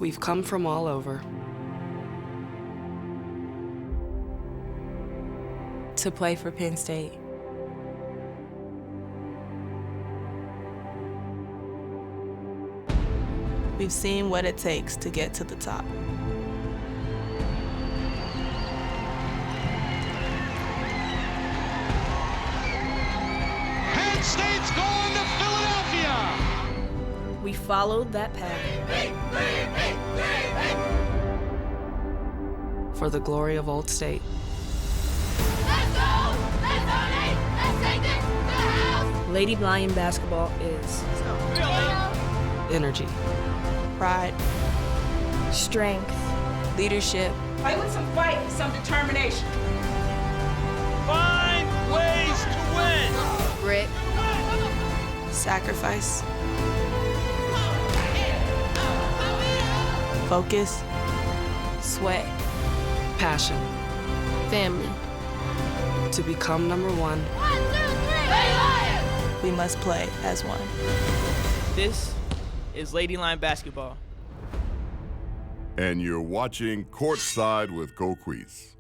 We've come from all over to play for Penn State. We've seen what it takes to get to the top. Penn State's going to Philadelphia! We followed that path. for the glory of Old State. Let's go! Let's donate! Let's take this to the house! Lady Lion basketball is Energy. pride, strength, leadership, Play with some fight and some determination. Find ways to win! grit, sacrifice, focus, sweat, Passion. family. To become number one. 1, 2, 3! Lady Lions! We must play as one. This is Lady Lion basketball. And you're watching Courtside with Coquese.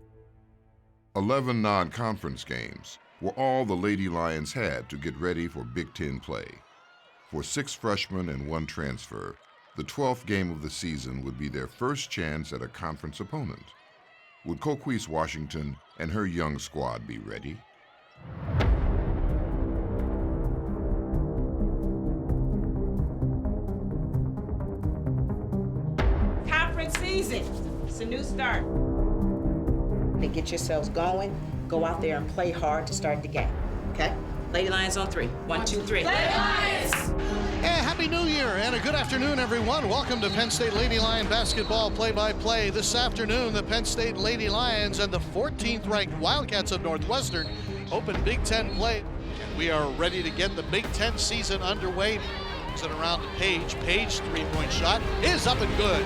11 non-conference games were all the Lady Lions had to get ready for Big Ten play. For 6 freshmen and 1 transfer, the 12th game of the season would be their first chance at a conference opponent. Would Coquese Washington and her young squad be ready? Conference season. It's a new start. To get yourselves going, go out there and play hard to start the game. Okay? Lady Lions on 3. 1, 2, 3. Lady Lions! Hey, Happy New Year and a good afternoon, everyone. Welcome to Penn State Lady Lion basketball play-by-play. This afternoon, the Penn State Lady Lions and the 14th-ranked Wildcats of Northwestern open Big Ten play. We are ready to get the Big Ten season underway. Moves it around to Page. Page, three-point shot is up and good.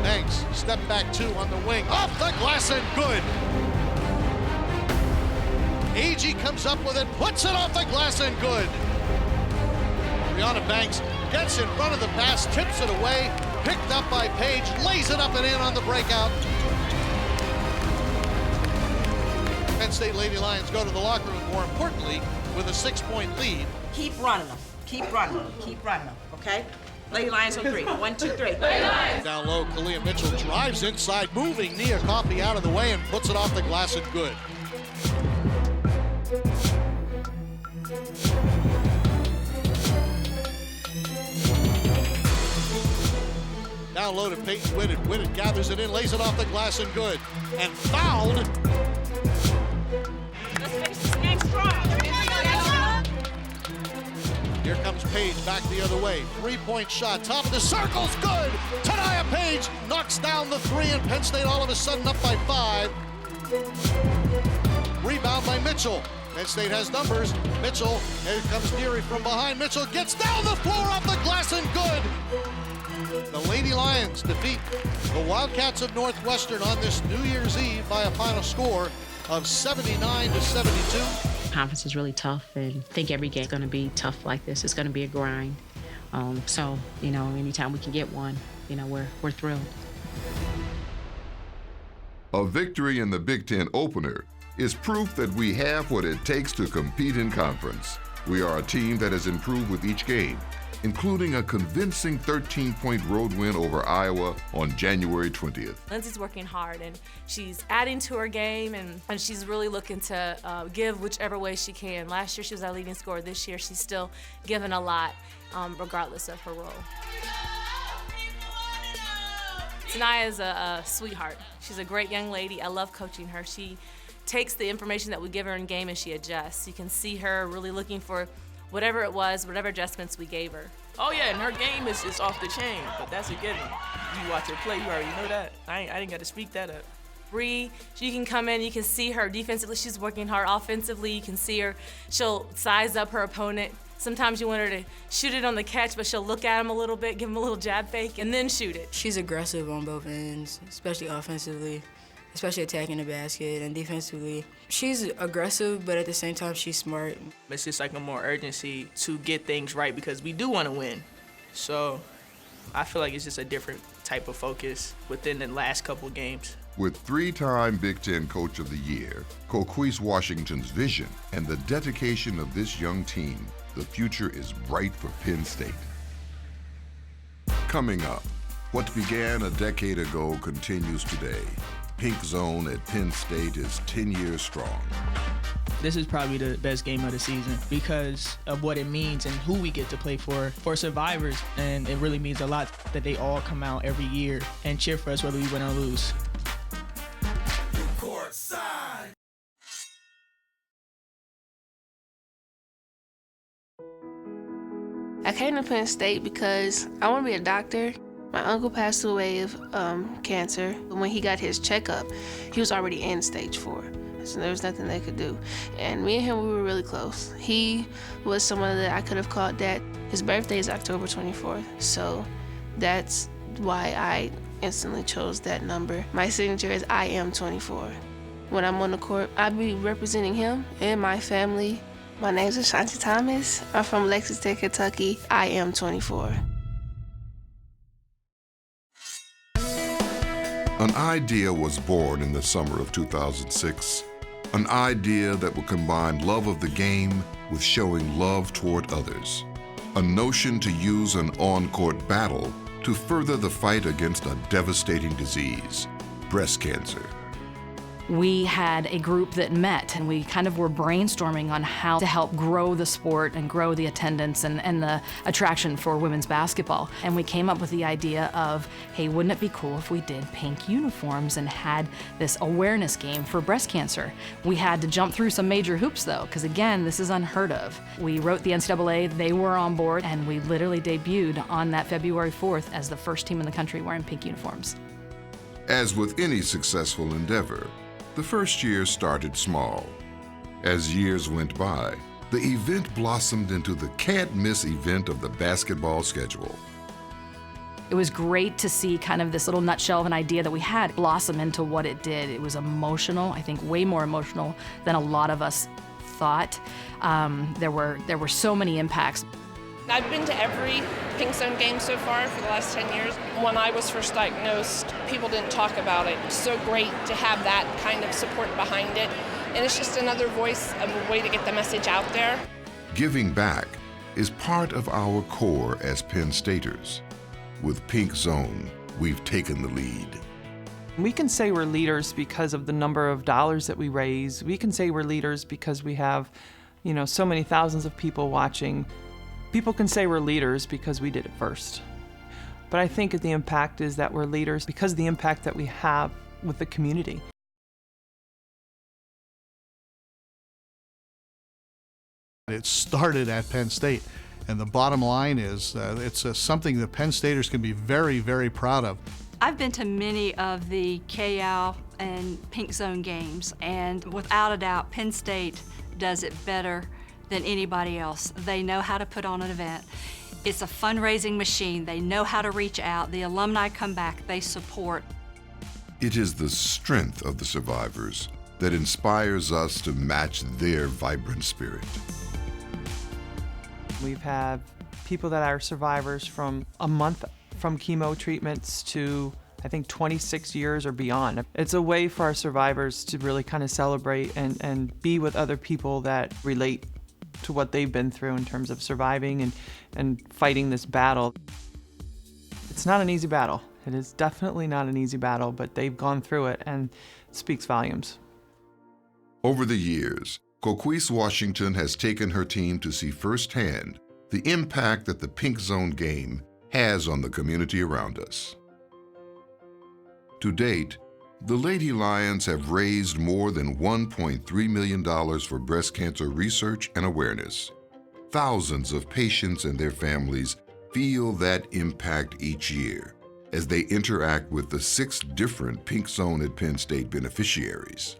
Banks, step back 2 on the wing. Off the glass and good. Agee comes up with it, puts it off the glass and good. Brianna Banks gets in front of the pass, tips it away, picked up by Page, lays it up and in on the breakout. Penn State Lady Lions go to the locker room, more importantly, with a 6-point lead. Keep running them. Keep running them. Keep running them. Okay? Lady Lions on 3. 1, 2, 3. Lady Lions! Down low, Kalia Mitchell drives inside, moving Nia Coffey out of the way and puts it off the glass and good. Down low to Peyton Whitted. Whitted gathers it in, lays it off the glass and good. And fouled. Let's finish this game strong. Here comes Page back the other way. 3-point shot, top of the circle's good. Tania Page knocks down the 3 and Penn State all of a sudden up by 5. Rebound by Mitchell. Penn State has numbers. Mitchell, here comes Deary from behind. Mitchell gets down the floor off the glass and good. The Lady Lions defeat the Wildcats of Northwestern on this New Year's Eve by a final score of 79-72. Conference is really tough, and I think every game's going to be tough like this. It's going to be a grind. So, anytime we can get one, we're thrilled. A victory in the Big Ten opener is proof that we have what it takes to compete in conference. We are a team that has improved with each game, including a convincing 13-point road win over Iowa on January 20th. Lindsay's working hard, and she's adding to her game, and she's really looking to give whichever way she can. Last year, she was our leading scorer. This year, she's still giving a lot, regardless of her role. Tania is a sweetheart. She's a great young lady. I love coaching her. She takes the information that we give her in game and she adjusts. You can see her really looking for whatever it was, whatever adjustments we gave her. Oh yeah, and her game is off the chain, but that's a given. You watch her play, you already know that. I didn't got to speak that up. Bree, she can come in, you can see her defensively, she's working hard. Offensively, you can see her, she'll size up her opponent. Sometimes you want her to shoot it on the catch, but she'll look at him a little bit, give him a little jab fake, and then shoot it. She's aggressive on both ends, especially offensively. especially attacking the basket and defensively. She's aggressive, but at the same time, she's smart. It's just like a more urgency to get things right because we do want to win. So I feel like it's just a different type of focus within the last couple games. With three-time Big Ten Coach of the Year, Coquese Washington's vision and the dedication of this young team, the future is bright for Penn State. Coming up, what began a decade ago continues today. Pink Zone at Penn State is 10 years strong. This is probably the best game of the season because of what it means and who we get to play for survivors. And it really means a lot that they all come out every year and cheer for us whether we win or lose. Courtside. I came to Penn State because I want to be a doctor. My uncle passed away of cancer. When he got his checkup, he was already in stage 4. So there was nothing they could do. And me and him, we were really close. He was someone that I could have called dad. His birthday is October 24th, so that's why I instantly chose that number. My signature is I am 24. When I'm on the court, I'll be representing him and my family. My name's Ashanti Thomas. I'm from Lexington, Kentucky. I am 24. An idea was born in the summer of 2006. An idea that will combine love of the game with showing love toward others. A notion to use an on-court battle to further the fight against a devastating disease, breast cancer. We had a group that met and we kind of were brainstorming on how to help grow the sport and grow the attendance and the attraction for women's basketball. And we came up with the idea of, hey, wouldn't it be cool if we did pink uniforms and had this awareness game for breast cancer? We had to jump through some major hoops though, because again, this is unheard of. We wrote the NCAA, they were on board, and we literally debuted on that February 4th as the first team in the country wearing pink uniforms. As with any successful endeavor, the first year started small. As years went by, the event blossomed into the can't-miss event of the basketball schedule. It was great to see kind of this little nutshell of an idea that we had blossom into what it did. It was emotional, I think way more emotional than a lot of us thought. There were so many impacts. I've been to every Pink Zone game so far for the last 10 years. When I was first diagnosed, people didn't talk about it. It's so great to have that kind of support behind it. And it's just another voice, a way to get the message out there. Giving back is part of our core as Penn Staters. With Pink Zone, we've taken the lead. We can say we're leaders because of the number of dollars that we raise. We can say we're leaders because we have, so many thousands of people watching. People can say we're leaders because we did it first. But I think the impact is that we're leaders because of the impact that we have with the community. It started at Penn State, and the bottom line is it's something that Penn Staters can be very, very proud of. I've been to many of the KL and Pink Zone games, and without a doubt, Penn State does it better than anybody else. They know how to put on an event. It's a fundraising machine. They know how to reach out. The alumni come back, they support. It is the strength of the survivors that inspires us to match their vibrant spirit. We've had people that are survivors from a month from chemo treatments to, I think, 26 years or beyond. It's a way for our survivors to really kind of celebrate and be with other people that relate to what they've been through in terms of surviving and fighting this battle. It's not an easy battle. It is definitely not an easy battle, but they've gone through it and it speaks volumes. Over the years, Coquese Washington has taken her team to see firsthand the impact that the Pink Zone game has on the community around us. To date, the Lady Lions have raised more than $1.3 million for breast cancer research and awareness. Thousands of patients and their families feel that impact each year as they interact with the 6 different Pink Zone at Penn State beneficiaries.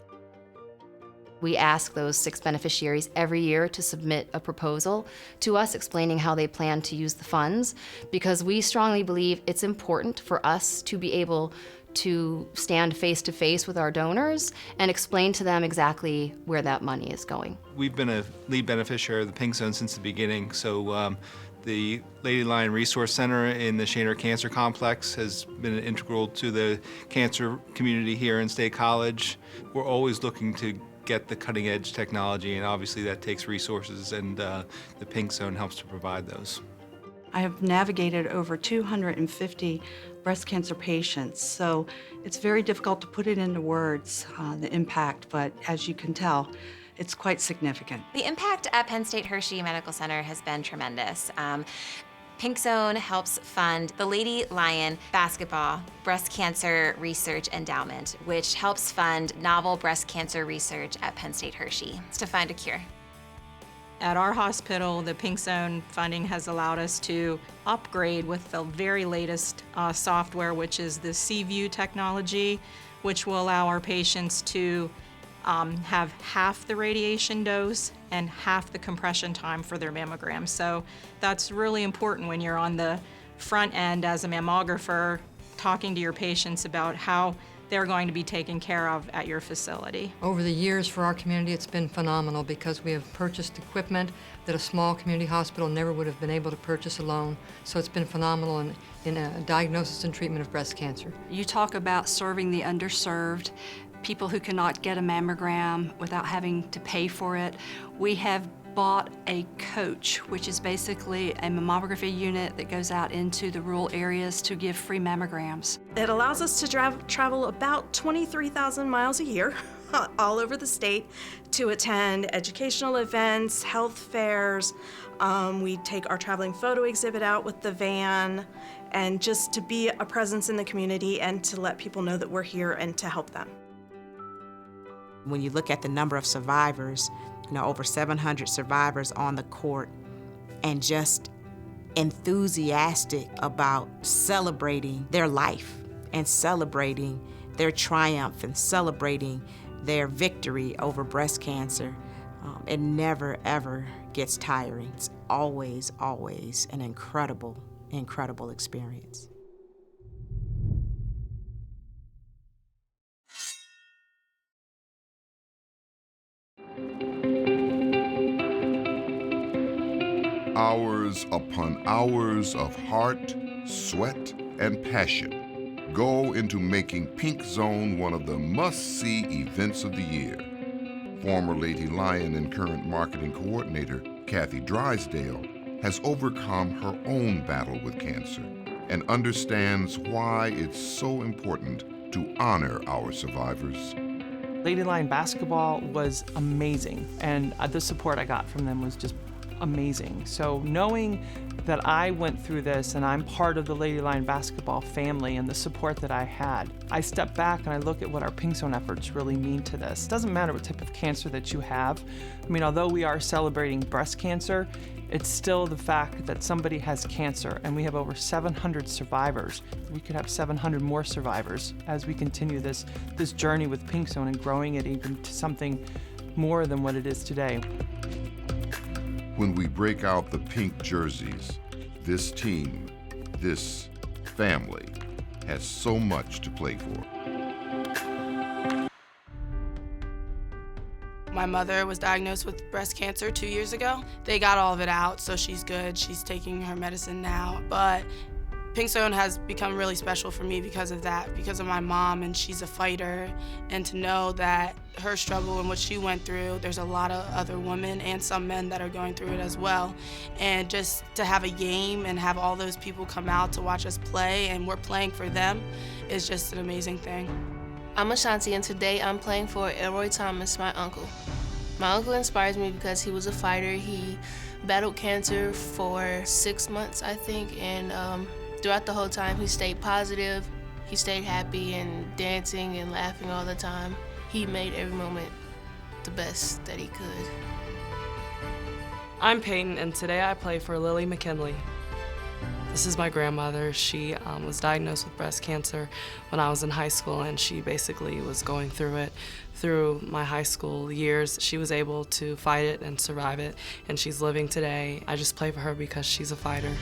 We ask those 6 beneficiaries every year to submit a proposal to us explaining how they plan to use the funds, because we strongly believe it's important for us to be able to stand face to face with our donors and explain to them exactly where that money is going. We've been a lead beneficiary of the Pink Zone since the beginning, so the Lady Lion Resource Center in the Shaner Cancer Complex has been integral to the cancer community here in State College. We're always looking to get the cutting edge technology, and obviously that takes resources, and the Pink Zone helps to provide those. I have navigated over 250 breast cancer patients, so it's very difficult to put it into words, the impact, but as you can tell, it's quite significant. The impact at Penn State Hershey Medical Center has been tremendous. Pink Zone helps fund the Lady Lion Basketball Breast Cancer Research Endowment, which helps fund novel breast cancer research at Penn State Hershey to find a cure. At our hospital, the Pink Zone funding has allowed us to upgrade with the very latest software, which is the C-View technology, which will allow our patients to have half the radiation dose and half the compression time for their mammogram. So that's really important when you're on the front end as a mammographer, talking to your patients about how they're going to be taken care of at your facility. Over the years for our community, it's been phenomenal because we have purchased equipment that a small community hospital never would have been able to purchase alone. So it's been phenomenal in a diagnosis and treatment of breast cancer. You talk about serving the underserved, people who cannot get a mammogram without having to pay for it. We have bought a coach, which is basically a mammography unit that goes out into the rural areas to give free mammograms. It allows us to travel about 23,000 miles a year all over the state to attend educational events, health fairs. We take our traveling photo exhibit out with the van, and just to be a presence in the community and to let people know that we're here and to help them. When you look at the number of survivors, over 700 survivors on the court, and just enthusiastic about celebrating their life and celebrating their triumph and celebrating their victory over breast cancer. It never, ever gets tiring. It's always, always an incredible, incredible experience. Hours upon hours of heart, sweat, and passion go into making Pink Zone one of the must-see events of the year. Former Lady Lion and current marketing coordinator Kathy Drysdale has overcome her own battle with cancer and understands why it's so important to honor our survivors. Lady Lion basketball was amazing, and the support I got from them was just amazing. So knowing that I went through this and I'm part of the Lady Lion basketball family and the support that I had, I step back and I look at what our Pink Zone efforts really mean to this. It doesn't matter what type of cancer that you have. I mean, although we are celebrating breast cancer, it's still the fact that somebody has cancer, and we have over 700 survivors. We could have 700 more survivors as we continue this journey with Pink Zone and growing it even to something more than what it is today. When we break out the pink jerseys, this team, this family, has so much to play for. My mother was diagnosed with breast cancer 2 years ago. They got all of it out, so she's good. She's taking her medicine now. But Pink Zone has become really special for me because of that, because of my mom, and she's a fighter. And to know that her struggle and what she went through, there's a lot of other women and some men that are going through it as well. And just to have a game and have all those people come out to watch us play, and we're playing for them, is just an amazing thing. I'm Ashanti, and today I'm playing for Elroy Thomas, my uncle. My uncle inspires me because he was a fighter. He battled cancer for 6 months, I think, and throughout the whole time, he stayed positive, he stayed happy and dancing and laughing all the time. He made every moment the best that he could. I'm Peyton, and today I play for Lily McKinley. This is my grandmother. She was diagnosed with breast cancer when I was in high school, and she basically was going through it through my high school years. She was able to fight it and survive it, and she's living today. I just play for her because she's a fighter.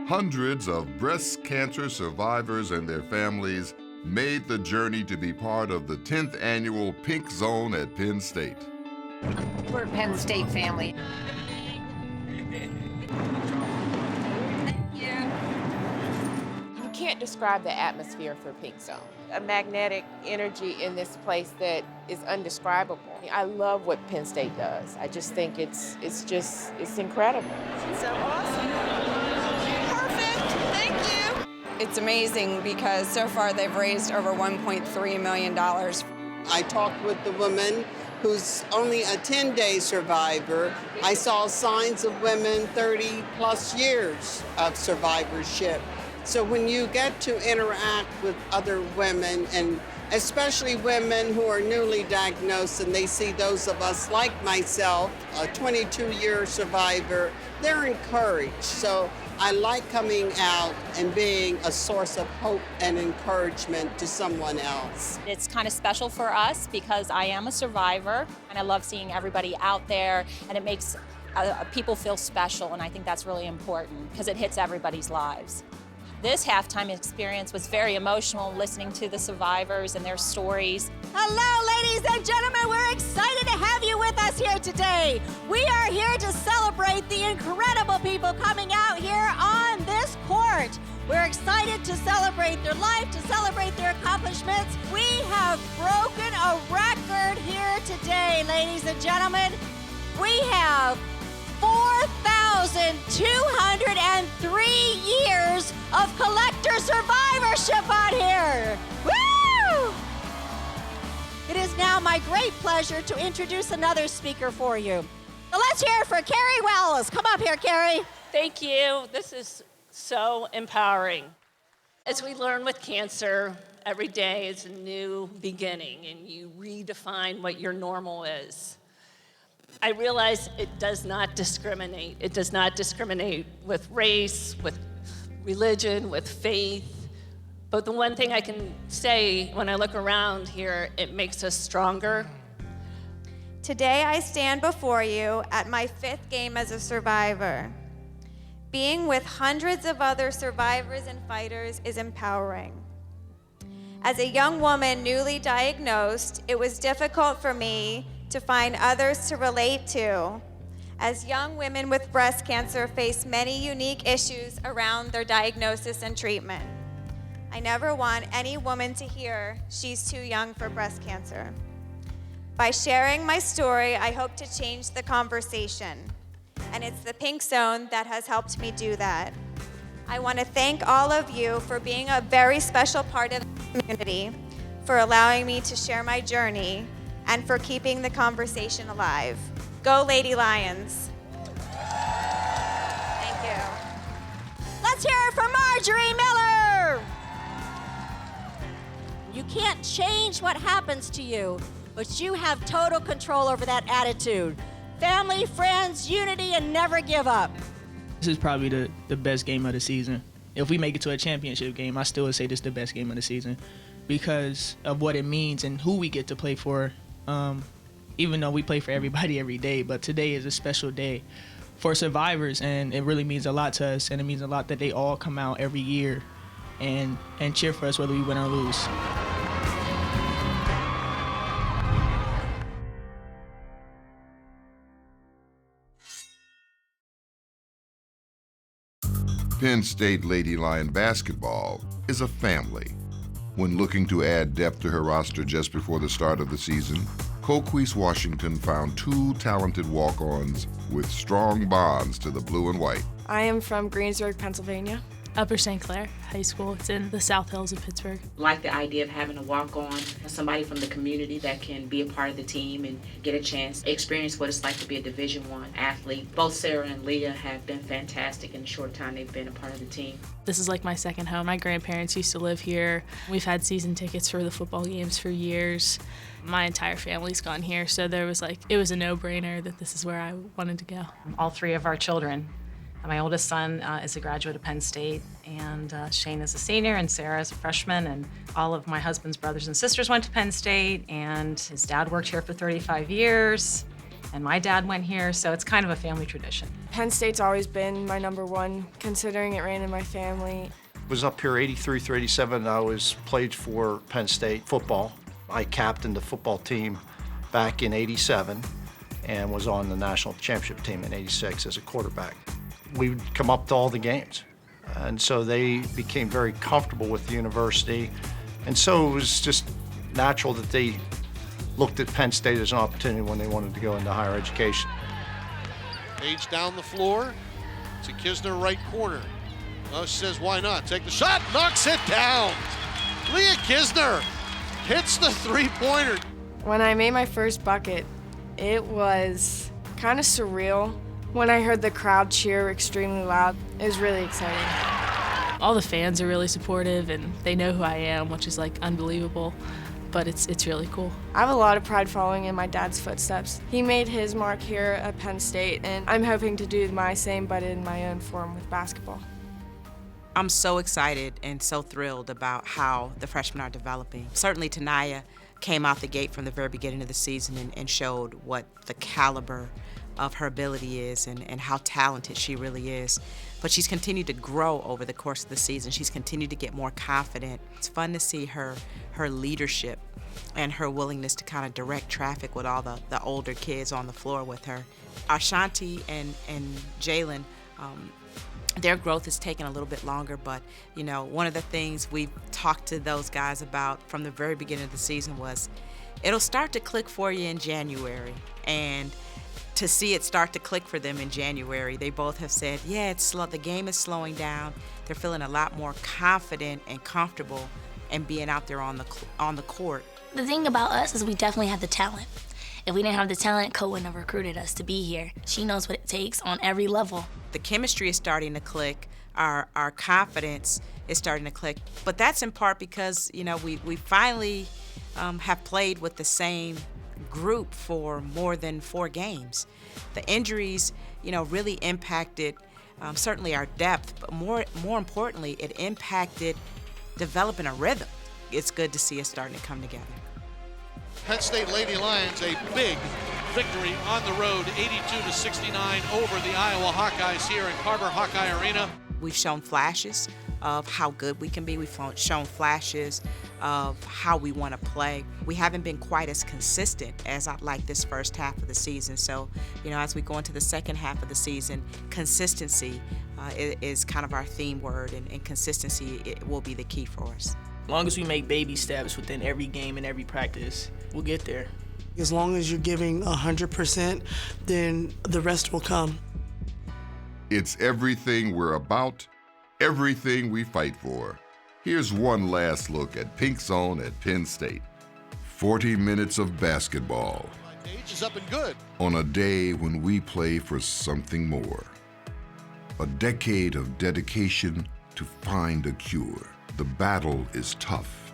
Hundreds of breast cancer survivors and their families made the journey to be part of the 10th annual Pink Zone at Penn State. We're a Penn State family. You can't describe the atmosphere for Pink Zone. A magnetic energy in this place that is indescribable. I love what Penn State does. I just think it's incredible. So awesome. Perfect, thank you. It's amazing because so far they've raised over $1.3 million. I talked with the woman who's only a 10-day survivor. I saw signs of women 30 plus years of survivorship. So when you get to interact with other women, and especially women who are newly diagnosed, and they see those of us like myself, a 22-year survivor, they're encouraged. So I like coming out and being a source of hope and encouragement to someone else. It's kind of special for us because I am a survivor, and I love seeing everybody out there, and it makes people feel special, and I think that's really important because it hits everybody's lives. This halftime experience was very emotional, listening to the survivors and their stories. Hello, ladies and gentlemen. We're excited to have you with us here today. We are here to celebrate the incredible people coming out here on this court. We're excited to celebrate their life, to celebrate their accomplishments. We have broken a record here today, ladies and gentlemen. We have 4,203 years of collector survivorship on here. Woo! It is now my great pleasure to introduce another speaker for you. So let's hear it for Carrie Wells. Come up here, Carrie. Thank you. This is so empowering. As we learn with cancer, every day is a new beginning, and you redefine what your normal is. I realize it does not discriminate. It does not discriminate with race, with religion, with faith. But the one thing I can say when I look around here, it makes us stronger. Today I stand before you at my 5th game as a survivor. Being with hundreds of other survivors and fighters is empowering. As a young woman newly diagnosed, it was difficult for me to find others to relate to, as young women with breast cancer face many unique issues around their diagnosis and treatment. I never want any woman to hear she's too young for breast cancer. By sharing my story, I hope to change the conversation, and it's the Pink Zone that has helped me do that. I want to thank all of you for being a very special part of the community, for allowing me to share my journey, and for keeping the conversation alive. Go Lady Lions. Thank you. Let's hear it for Marjorie Miller. You can't change what happens to you, but you have total control over that attitude. Family, friends, unity, and never give up. This is probably the best game of the season. If we make it to a championship game, I still would say this is the best game of the season because of what it means and who we get to play for. Even though we play for everybody every day, but today is a special day for survivors, and it really means a lot to us, and it means a lot that they all come out every year and cheer for us whether we win or lose. Penn State Lady Lion basketball is a family. When looking to add depth to her roster just before the start of the season, Coquese, Washington found 2 talented walk-ons with strong bonds to the blue and white. I am from Greensburg, Pennsylvania. Upper St. Clair High School. It's in the South Hills of Pittsburgh. Like the idea of having a walk-on, somebody from the community that can be a part of the team and get a chance to experience what it's like to be a Division I athlete. Both Sarah and Leah have been fantastic in the short time they've been a part of the team. This is like my second home. My grandparents used to live here. We've had season tickets for the football games for years. My entire family's gone here, so it was a no-brainer that this is where I wanted to go. All 3 of our children. My oldest son is a graduate of Penn State, and Shane is a senior, and Sarah is a freshman, and all of my husband's brothers and sisters went to Penn State, and his dad worked here for 35 years. and my dad went here, so it's kind of a family tradition. Penn State's always been my #1, considering it ran in my family. Was up here 83 through 87. I played for Penn State football. I captained the football team back in 87 and was on the national championship team in 86 as a quarterback. We would come up to all the games. And so they became very comfortable with the university. And so it was just natural that they looked at Penn State as an opportunity when they wanted to go into higher education. Page down the floor to Kisner, right corner. Oh, she says, why not? Take the shot, knocks it down. Leah Kisner hits the three-pointer. When I made my first bucket, it was kind of surreal. When I heard the crowd cheer extremely loud, it was really exciting. All the fans are really supportive, and they know who I am, which is like unbelievable, but it's really cool. I have a lot of pride following in my dad's footsteps. He made his mark here at Penn State, and I'm hoping to do my same, but in my own form with basketball. I'm so excited and so thrilled about how the freshmen are developing. Certainly Tanaya came out the gate from the very beginning of the season and showed what the caliber of her ability is and how talented she really is. But she's continued to grow over the course of the season. She's continued to get more confident. It's fun to see her leadership and her willingness to kind of direct traffic with all the older kids on the floor with her. Ashanti and Jalen, their growth has taken a little bit longer, but you know, one of the things we've talked to those guys about from the very beginning of the season was it'll start to click for you in January. And to see it start to click for them in January, they both have said, yeah, it's slow. The game is slowing down. They're feeling a lot more confident and comfortable and being out there on the court. The thing about us is we definitely have the talent. If we didn't have the talent, Co wouldn't have recruited us to be here. She knows what it takes on every level. The chemistry is starting to click. Our confidence is starting to click. But that's in part because, you know, we finally have played with the same group for more than 4 games. The injuries, you know, really impacted certainly our depth, but more importantly, it impacted developing a rhythm. It's good to see us starting to come together. Penn State Lady Lions, a big victory on the road, 82-69 over the Iowa Hawkeyes here in Carver Hawkeye Arena. We've shown flashes of how good we can be. We've shown flashes of how we want to play. We haven't been quite as consistent as I'd like this first half of the season. So, you know, as we go into the second half of the season, consistency is kind of our theme word, and consistency will be the key for us. As long as we make baby steps within every game and every practice, we'll get there. As long as you're giving 100%, then the rest will come. It's everything we're about, everything we fight for. Here's one last look at Pink Zone at Penn State. 40 minutes of basketball. Age is up and good. On a day when we play for something more. A decade of dedication to find a cure. The battle is tough,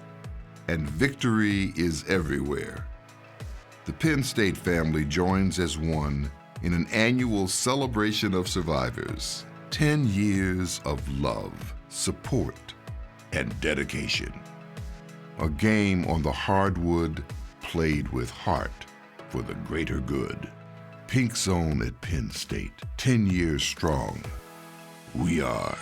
and victory is everywhere. The Penn State family joins as one in an annual celebration of survivors. 10 years of love, support, and dedication. A game on the hardwood played with heart for the greater good. Pink Zone at Penn State, 10 years strong. We are